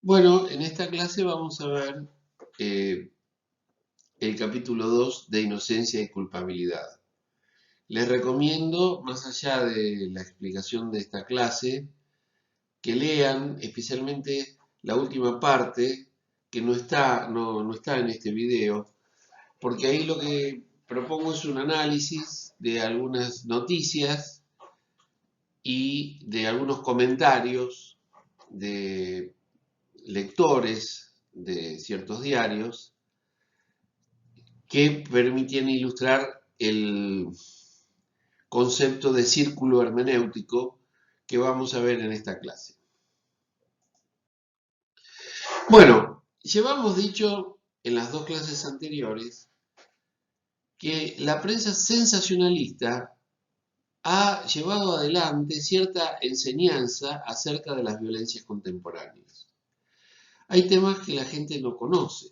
Bueno, en esta clase vamos a ver eh, el capítulo 2 de Inocencia y Culpabilidad. Les recomiendo, más allá de la explicación de esta clase, que lean especialmente la última parte que no está en este video, porque ahí lo que propongo es un análisis de algunas noticias y de algunos comentarios de lectores de ciertos diarios que permiten ilustrar el concepto de círculo hermenéutico que vamos a ver en esta clase. Bueno, llevamos dicho en las dos clases anteriores que la prensa sensacionalista ha llevado adelante cierta enseñanza acerca de las violencias contemporáneas. Hay temas que la gente no conoce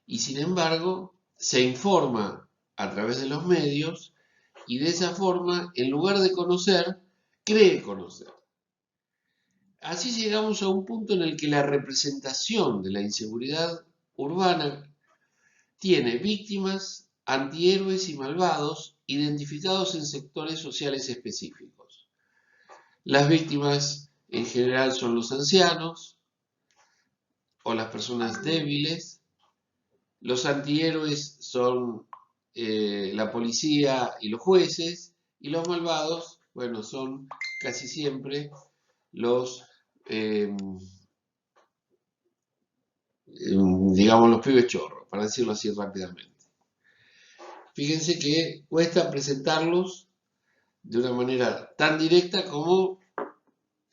y sin embargo se informa a través de los medios y de esa forma, en lugar de conocer, cree conocer. Así llegamos a un punto en el que la representación de la inseguridad urbana tiene víctimas, antihéroes y malvados identificados en sectores sociales específicos. Las víctimas en general son los ancianos o las personas débiles. Los antihéroes son la policía y los jueces, y los malvados, bueno, son casi siempre los, eh, digamos, los pibes chorros, para decirlo así rápidamente. Fíjense que cuesta presentarlos de una manera tan directa como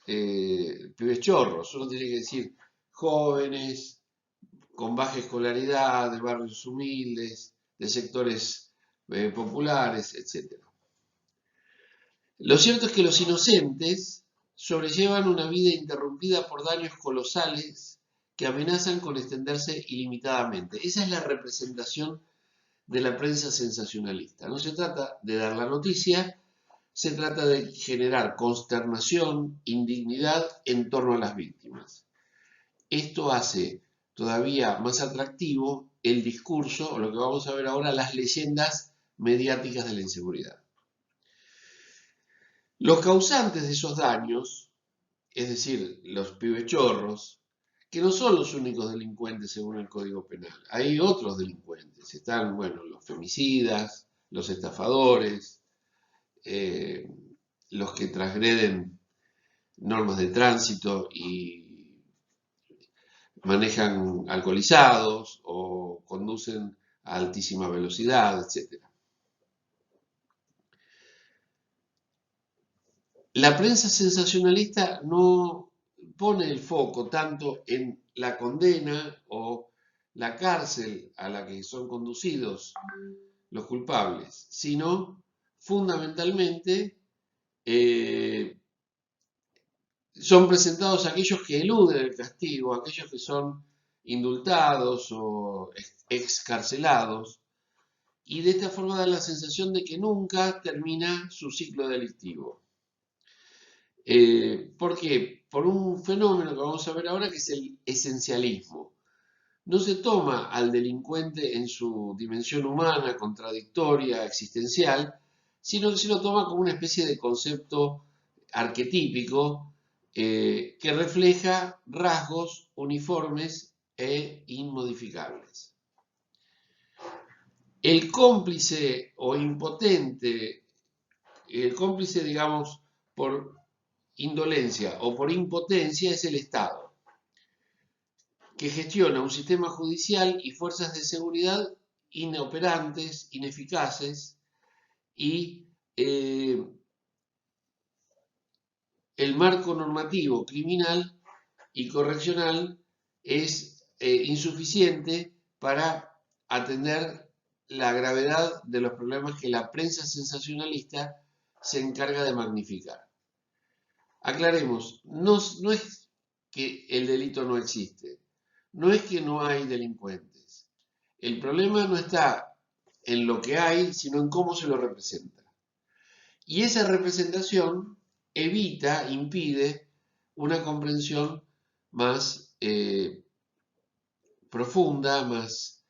pibes chorros. Uno tiene que decir jóvenes, con baja escolaridad, de barrios humildes, de sectores populares, etc. Lo cierto es que los inocentes sobrellevan una vida interrumpida por daños colosales que amenazan con extenderse ilimitadamente. Esa es la representación de la prensa sensacionalista. No se trata de dar la noticia, se trata de generar consternación, indignidad en torno a las víctimas. Esto hace todavía más atractivo el discurso, o lo que vamos a ver ahora, las leyendas mediáticas de la inseguridad. Los causantes de esos daños, es decir, los pibechorros, que no son los únicos delincuentes según el Código Penal, hay otros delincuentes, están, bueno, los femicidas, los estafadores, eh, los que transgreden normas de tránsito y manejan alcoholizados o conducen a altísima velocidad, etc. La prensa sensacionalista no pone el foco tanto en la condena o la cárcel a la que son conducidos los culpables, sino fundamentalmente eh, son presentados aquellos que eluden el castigo, aquellos que son indultados o excarcelados, y de esta forma da la sensación de que nunca termina su ciclo delictivo. ¿Por qué? Por un fenómeno que vamos a ver ahora que es el esencialismo. No se toma al delincuente en su dimensión humana, contradictoria, existencial, sino que se lo toma como una especie de concepto arquetípico que refleja rasgos uniformes e inmodificables. El cómplice o impotente, el cómplice, digamos, por indolencia o por impotencia es el Estado, que gestiona un sistema judicial y fuerzas de seguridad inoperantes, ineficaces y el marco normativo criminal y correccional es insuficiente para atender la gravedad de los problemas que la prensa sensacionalista se encarga de magnificar. Aclaremos, no es que el delito no existe, no es que no hay delincuentes. El problema no está en lo que hay, sino en cómo se lo representa. Y esa representación impide una comprensión más profunda, más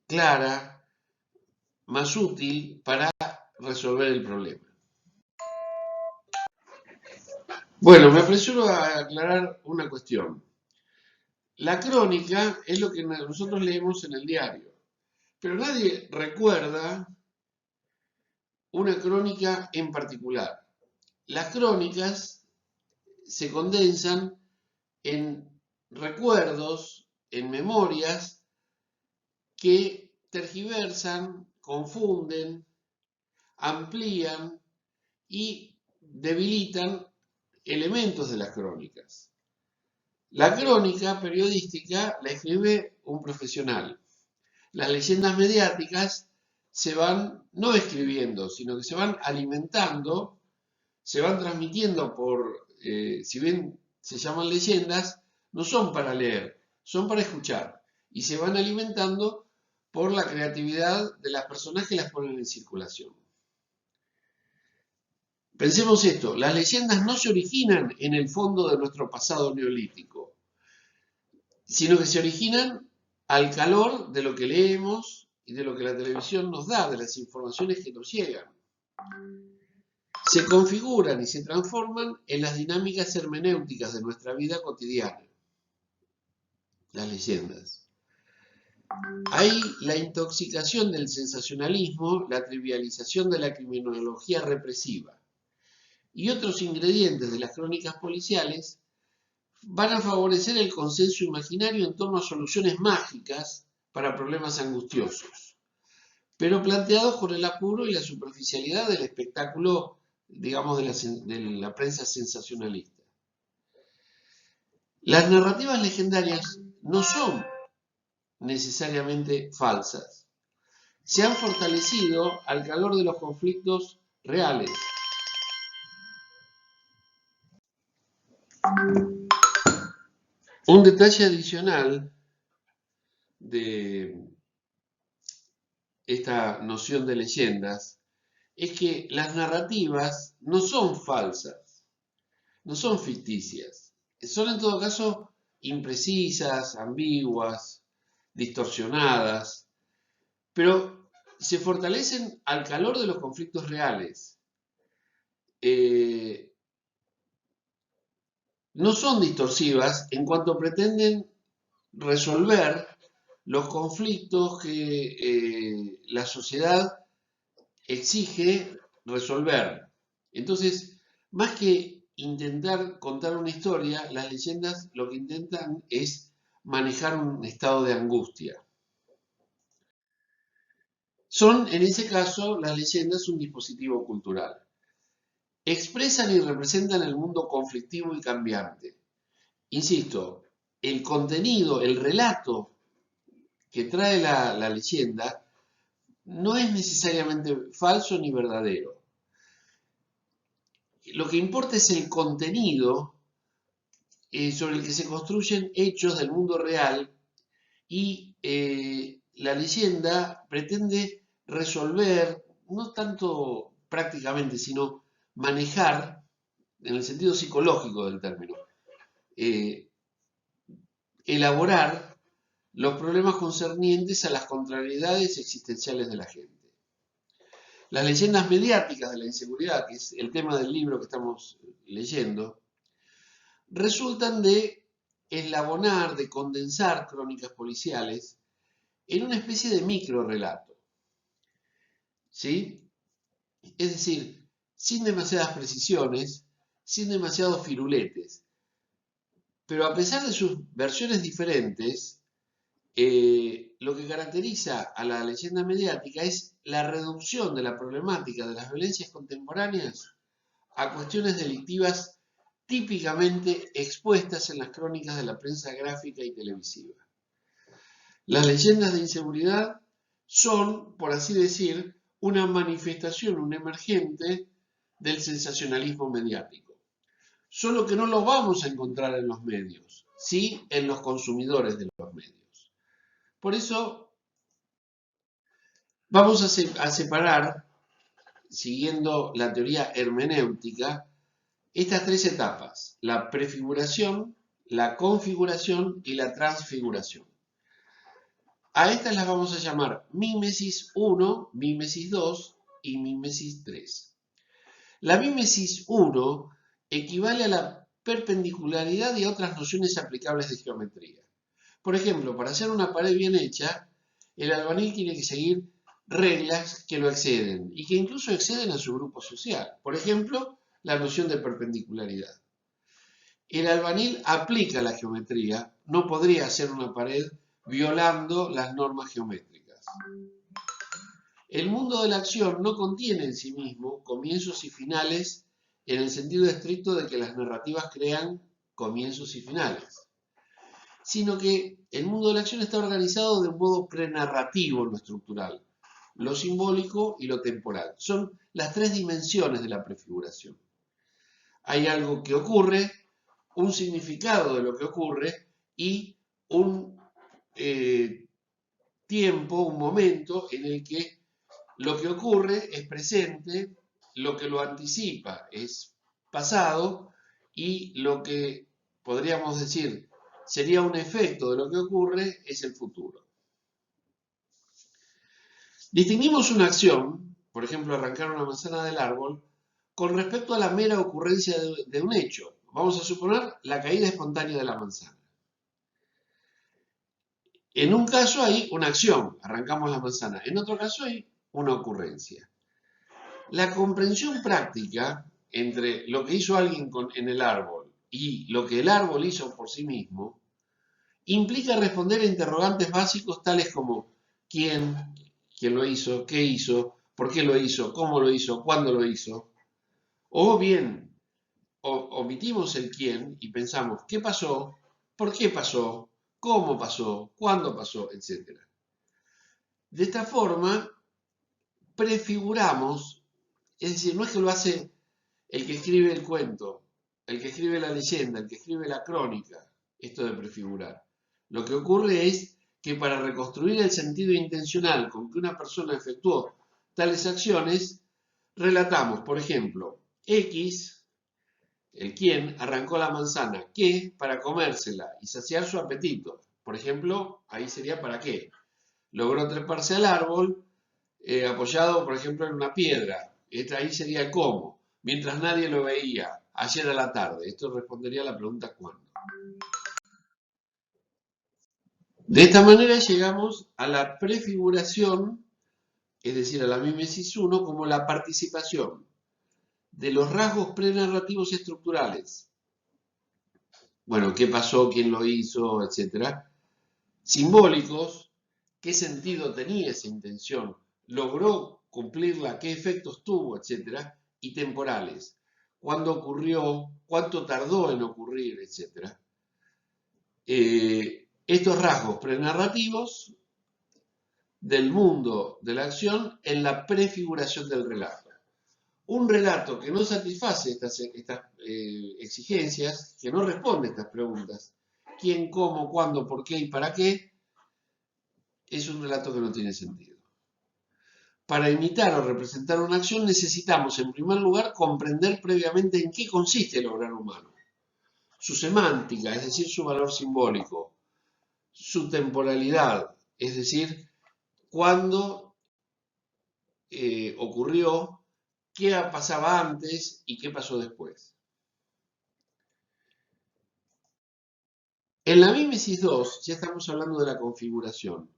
clara, más útil para resolver el problema. Bueno, me apresuro a aclarar una cuestión. La crónica es lo que nosotros leemos en el diario, pero nadie recuerda una crónica en particular. Las crónicas se condensan en recuerdos, en memorias que tergiversan, confunden, amplían y debilitan elementos de las crónicas. La crónica periodística la escribe un profesional. Las leyendas mediáticas se van no escribiendo, sino que se van alimentando, se van transmitiendo por, si bien se llaman leyendas, no son para leer, son para escuchar. Y se van alimentando por la creatividad de las personas que las ponen en circulación. Pensemos esto, las leyendas no se originan en el fondo de nuestro pasado neolítico, sino que se originan al calor de lo que leemos y de lo que la televisión nos da, de las informaciones que nos llegan. Se configuran y se transforman en las dinámicas hermenéuticas de nuestra vida cotidiana, las leyendas. Hay la intoxicación del sensacionalismo, la trivialización de la criminología represiva y otros ingredientes de las crónicas policiales van a favorecer el consenso imaginario en torno a soluciones mágicas para problemas angustiosos, pero planteados con el apuro y la superficialidad del espectáculo, digamos, de la prensa sensacionalista. Las narrativas legendarias no son necesariamente falsas. Se han fortalecido al calor de los conflictos reales. Un detalle adicional de esta noción de leyendas es que las narrativas no son falsas, no son ficticias, son en todo caso imprecisas, ambiguas, distorsionadas, pero se fortalecen al calor de los conflictos reales. No son distorsivas en cuanto pretenden resolver los conflictos que la sociedad exige resolver. Entonces, más que intentar contar una historia, las leyendas lo que intentan es manejar un estado de angustia. Son, en ese caso, las leyendas un dispositivo cultural. Expresan y representan el mundo conflictivo y cambiante. Insisto, el contenido, el relato que trae la leyenda no es necesariamente falso ni verdadero. Lo que importa es el contenido sobre el que se construyen hechos del mundo real y la leyenda pretende resolver, no tanto prácticamente, sino manejar, en el sentido psicológico del término, elaborar los problemas concernientes a las contrariedades existenciales de la gente. Las leyendas mediáticas de la inseguridad, que es el tema del libro que estamos leyendo, resultan de eslabonar, de condensar crónicas policiales en una especie de microrelato. ¿Sí? Es decir, sin demasiadas precisiones, sin demasiados firuletes. Pero a pesar de sus versiones diferentes, lo que caracteriza a la leyenda mediática es la reducción de la problemática de las violencias contemporáneas a cuestiones delictivas típicamente expuestas en las crónicas de la prensa gráfica y televisiva. Las leyendas de inseguridad son, por así decir, una manifestación, un emergente del sensacionalismo mediático. Solo que no lo vamos a encontrar en los medios, sí en los consumidores de los medios. Por eso vamos a separar, siguiendo la teoría hermenéutica, estas tres etapas: la prefiguración, la configuración y la transfiguración. A estas las vamos a llamar mímesis 1, mímesis 2 y mímesis 3. La mímesis 1 equivale a la perpendicularidad y a otras nociones aplicables de geometría. Por ejemplo, para hacer una pared bien hecha, el albañil tiene que seguir reglas que lo exceden y que incluso exceden a su grupo social. Por ejemplo, la noción de perpendicularidad. El albañil aplica la geometría, no podría hacer una pared violando las normas geométricas. El mundo de la acción no contiene en sí mismo comienzos y finales en el sentido estricto de que las narrativas crean comienzos y finales, sino que el mundo de la acción está organizado de un modo prenarrativo en lo estructural, lo simbólico y lo temporal. Son las tres dimensiones de la prefiguración. Hay algo que ocurre, un significado de lo que ocurre y un tiempo, un momento en el que lo que ocurre es presente, lo que lo anticipa es pasado y lo que podríamos decir sería un efecto de lo que ocurre es el futuro. Distinguimos una acción, por ejemplo arrancar una manzana del árbol, con respecto a la mera ocurrencia de un hecho. Vamos a suponer la caída espontánea de la manzana. En un caso hay una acción, arrancamos la manzana. En otro caso hay una ocurrencia. La comprensión práctica entre lo que hizo alguien en el árbol y lo que el árbol hizo por sí mismo implica responder a interrogantes básicos tales como quién lo hizo, qué hizo, por qué lo hizo, cómo lo hizo, cuándo lo hizo. O bien omitimos el quién y pensamos qué pasó, por qué pasó, cómo pasó, cuándo pasó, etc. De esta forma, prefiguramos, es decir, no es que lo hace el que escribe el cuento, el que escribe la leyenda, el que escribe la crónica, esto de prefigurar. Lo que ocurre es que para reconstruir el sentido intencional con que una persona efectuó tales acciones, relatamos, por ejemplo, X, el quien arrancó la manzana, ¿qué? Para comérsela y saciar su apetito. Por ejemplo, ahí sería para qué. Logró treparse al árbol, apoyado, por ejemplo, en una piedra. Ahí sería el cómo. Mientras nadie lo veía, ayer a la tarde. Esto respondería a la pregunta ¿cuándo? De esta manera llegamos a la prefiguración, es decir, a la mímesis 1, como la participación de los rasgos prenarrativos estructurales. Bueno, qué pasó, quién lo hizo, etcétera. Simbólicos, qué sentido tenía esa intención, logró cumplirla, qué efectos tuvo, etcétera. Y temporales, cuándo ocurrió, cuánto tardó en ocurrir, etcétera. Estos rasgos prenarrativos del mundo de la acción en la prefiguración del relato. Un relato que no satisface estas exigencias, que no responde a estas preguntas, quién, cómo, cuándo, por qué y para qué, es un relato que no tiene sentido. Para imitar o representar una acción necesitamos, en primer lugar, comprender previamente en qué consiste el obrar humano, su semántica, es decir, su valor simbólico, su temporalidad, es decir, cuándo ocurrió, qué pasaba antes y qué pasó después. En la mímesis 2 ya estamos hablando de la configuración.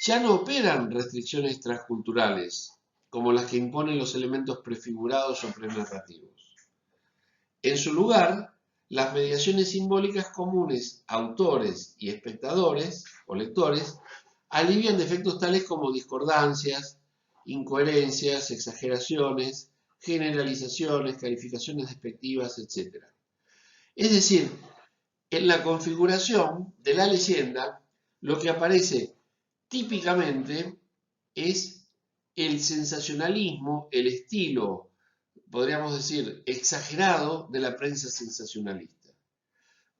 Ya no operan restricciones transculturales, como las que imponen los elementos prefigurados o prenarrativos. En su lugar, las mediaciones simbólicas comunes a autores y espectadores o lectores alivian defectos tales como discordancias, incoherencias, exageraciones, generalizaciones, calificaciones despectivas, etc. Es decir, en la configuración de la leyenda, lo que aparece típicamente es el sensacionalismo, el estilo, podríamos decir, exagerado de la prensa sensacionalista.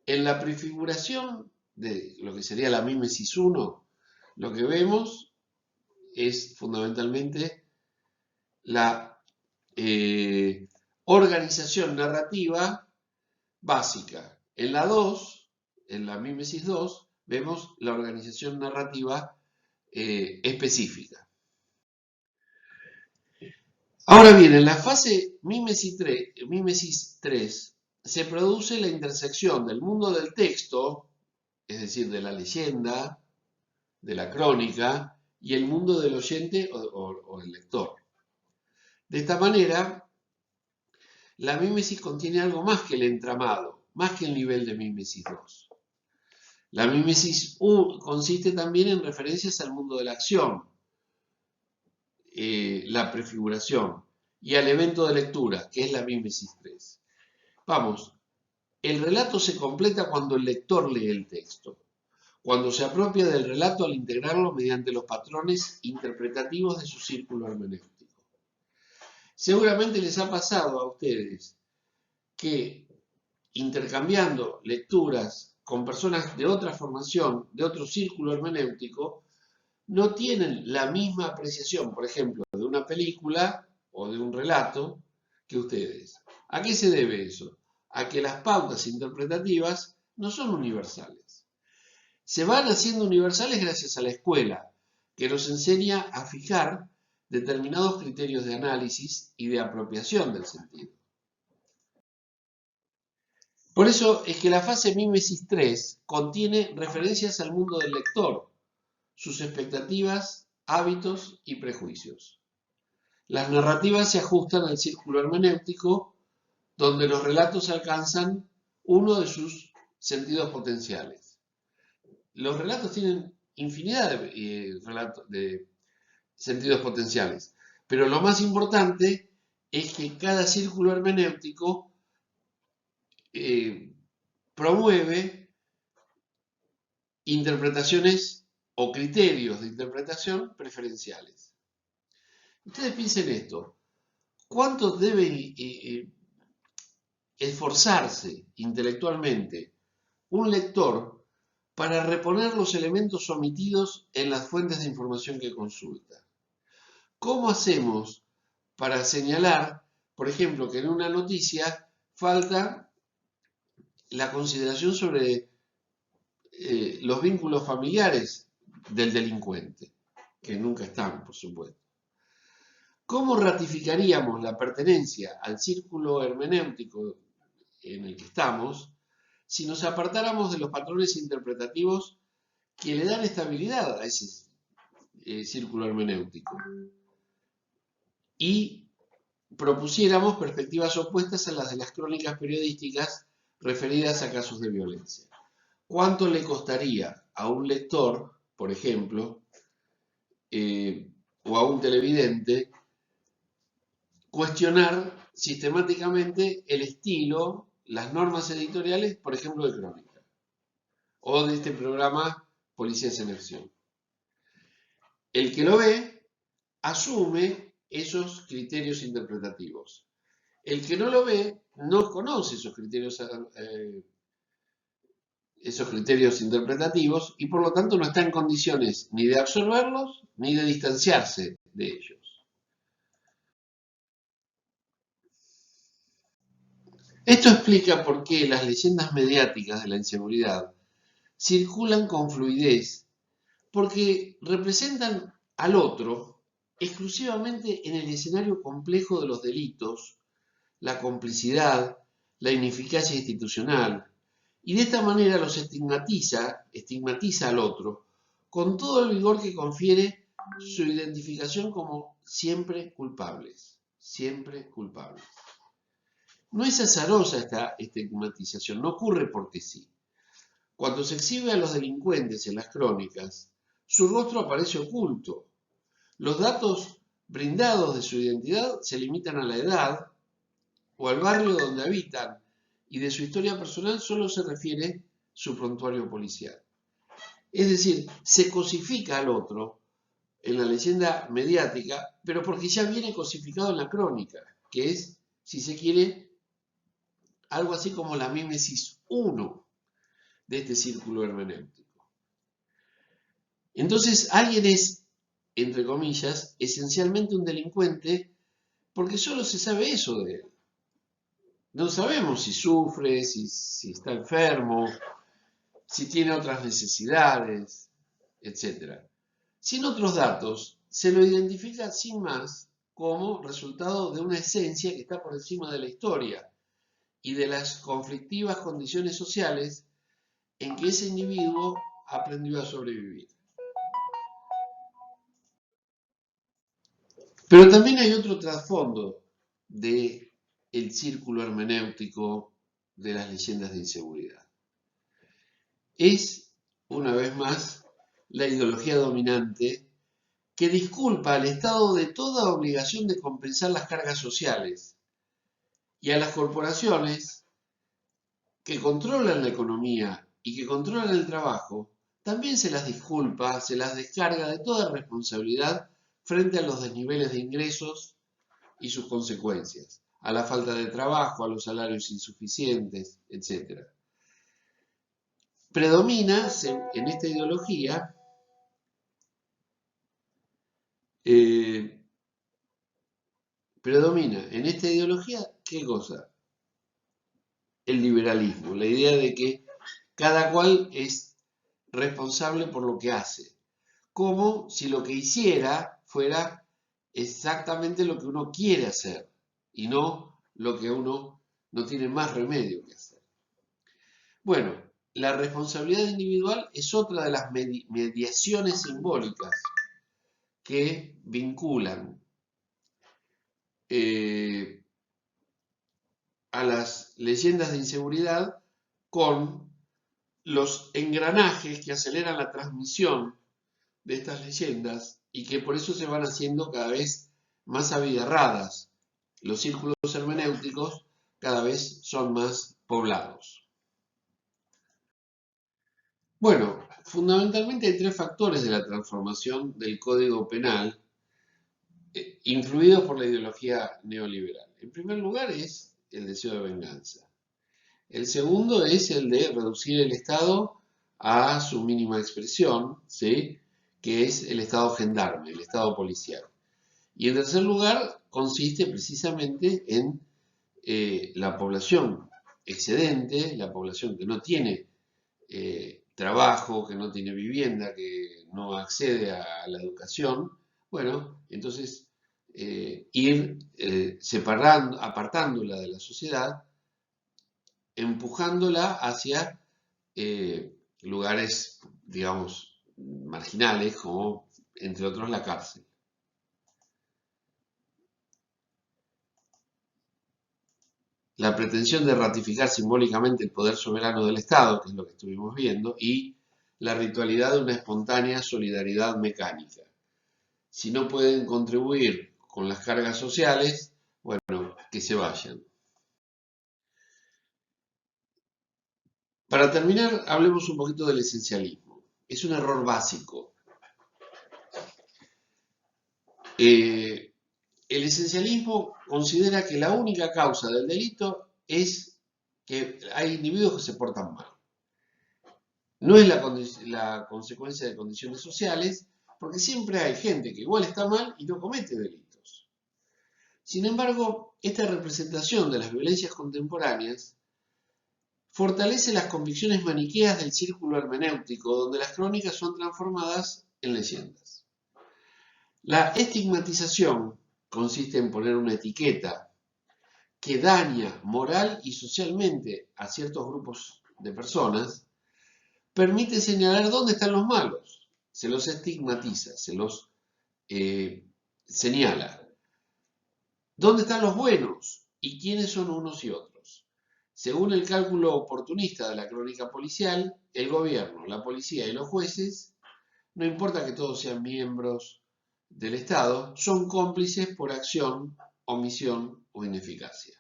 En la prefiguración de lo que sería la mímesis 1, lo que vemos es fundamentalmente la organización narrativa básica. En la 2 en la mímesis 2, vemos la organización narrativa específica. Ahora bien, en la fase mímesis 3 se produce la intersección del mundo del texto, es decir, de la leyenda, de la crónica, y el mundo del oyente o del lector. De esta manera, la mímesis contiene algo más que el entramado, más que el nivel de mímesis 2. La mímesis 1 consiste también en referencias al mundo de la acción, la prefiguración, y al evento de lectura, que es la mímesis 3. Vamos, el relato se completa cuando el lector lee el texto, cuando se apropia del relato al integrarlo mediante los patrones interpretativos de su círculo hermenéutico. Seguramente les ha pasado a ustedes que intercambiando lecturas con personas de otra formación, de otro círculo hermenéutico, no tienen la misma apreciación, por ejemplo, de una película o de un relato que ustedes. ¿A qué se debe eso? A que las pautas interpretativas no son universales. Se van haciendo universales gracias a la escuela, que nos enseña a fijar determinados criterios de análisis y de apropiación del sentido. Por eso es que la fase mímesis 3 contiene referencias al mundo del lector, sus expectativas, hábitos y prejuicios. Las narrativas se ajustan al círculo hermenéutico, donde los relatos alcanzan uno de sus sentidos potenciales. Los relatos tienen infinidad de sentidos potenciales, pero lo más importante es que cada círculo hermenéutico promueve interpretaciones o criterios de interpretación preferenciales. Ustedes piensen esto, ¿cuánto debe esforzarse intelectualmente un lector para reponer los elementos omitidos en las fuentes de información que consulta? ¿Cómo hacemos para señalar, por ejemplo, que en una noticia falta la consideración sobre los vínculos familiares del delincuente, que nunca están, por supuesto? ¿Cómo ratificaríamos la pertenencia al círculo hermenéutico en el que estamos si nos apartáramos de los patrones interpretativos que le dan estabilidad a ese círculo hermenéutico y propusiéramos perspectivas opuestas a las de las crónicas periodísticas referidas a casos de violencia? ¿Cuánto le costaría a un lector, por ejemplo, o a un televidente, cuestionar sistemáticamente el estilo, las normas editoriales, por ejemplo, de Crónica, o de este programa Policías en Acción? El que lo ve asume esos criterios interpretativos. El que no lo ve no conoce esos criterios interpretativos y por lo tanto no está en condiciones ni de absorberlos ni de distanciarse de ellos. Esto explica por qué las leyendas mediáticas de la inseguridad circulan con fluidez, porque representan al otro exclusivamente en el escenario complejo de los delitos, la complicidad, la ineficacia institucional, y de esta manera los estigmatiza al otro con todo el vigor que confiere su identificación como siempre culpables, siempre culpables. No es azarosa esta estigmatización, no ocurre porque sí. Cuando se exhibe a los delincuentes en las crónicas, su rostro aparece oculto. Los datos brindados de su identidad se limitan a la edad o al barrio donde habitan, y de su historia personal solo se refiere su prontuario policial. Es decir, se cosifica al otro en la leyenda mediática, pero porque ya viene cosificado en la crónica, que es, si se quiere, algo así como la mímesis 1 de este círculo hermenéutico. Entonces, alguien es, entre comillas, esencialmente un delincuente porque solo se sabe eso de él. No sabemos si sufre, si está enfermo, si tiene otras necesidades, etc. Sin otros datos, se lo identifica sin más como resultado de una esencia que está por encima de la historia y de las conflictivas condiciones sociales en que ese individuo aprendió a sobrevivir. Pero también hay otro trasfondo de el círculo hermenéutico de las leyendas de inseguridad. Es, una vez más, la ideología dominante que disculpa al Estado de toda obligación de compensar las cargas sociales y a las corporaciones que controlan la economía y que controlan el trabajo, también se las disculpa, se las descarga de toda responsabilidad frente a los desniveles de ingresos y sus consecuencias, a la falta de trabajo, a los salarios insuficientes, etc. Predomina en esta ideología eh, ¿qué cosa? El liberalismo, la idea de que cada cual es responsable por lo que hace, como si lo que hiciera fuera exactamente lo que uno quiere hacer y no lo que uno no tiene más remedio que hacer. Bueno, la responsabilidad individual es otra de las mediaciones simbólicas que vinculan eh, a las leyendas de inseguridad con los engranajes que aceleran la transmisión de estas leyendas y que por eso se van haciendo cada vez más abigarradas. Los círculos hermenéuticos cada vez son más poblados. Bueno, fundamentalmente hay tres factores de la transformación del Código Penal influidos por la ideología neoliberal. En primer lugar es el deseo de venganza. El segundo es el de reducir el Estado a su mínima expresión, ¿sí? Que es el Estado gendarme, el Estado policial. Y en tercer lugar consiste precisamente en la población excedente, la población que no tiene trabajo, que no tiene vivienda, que no accede a la educación. Bueno, entonces ir separando, apartándola de la sociedad, empujándola hacia lugares, digamos, marginales, como entre otros la cárcel. La pretensión de ratificar simbólicamente el poder soberano del Estado, que es lo que estuvimos viendo, y la ritualidad de una espontánea solidaridad mecánica. Si no pueden contribuir con las cargas sociales, bueno, que se vayan. Para terminar, hablemos un poquito del esencialismo. Es un error básico. El esencialismo considera que la única causa del delito es que hay individuos que se portan mal. No es la consecuencia de condiciones sociales, porque siempre hay gente que igual está mal y no comete delitos. Sin embargo, esta representación de las violencias contemporáneas fortalece las convicciones maniqueas del círculo hermenéutico, donde las crónicas son transformadas en leyendas. La estigmatización consiste en poner una etiqueta que daña moral y socialmente a ciertos grupos de personas, permite señalar dónde están los malos, se los estigmatiza, se los señala. ¿Dónde están los buenos? ¿Y quiénes son unos y otros? Según el cálculo oportunista de la crónica policial, el gobierno, la policía y los jueces, no importa que todos sean miembros del Estado, son cómplices por acción, omisión o ineficacia.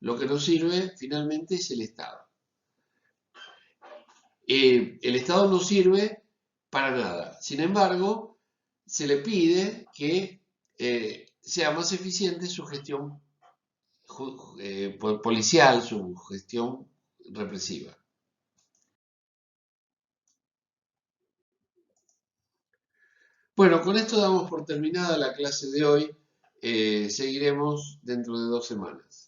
Lo que nos sirve finalmente es el Estado. El Estado no sirve para nada. Sin embargo, se le pide que sea más eficiente su gestión policial, su gestión represiva. Bueno, con esto damos por terminada la clase de hoy. Seguiremos dentro de 2 semanas.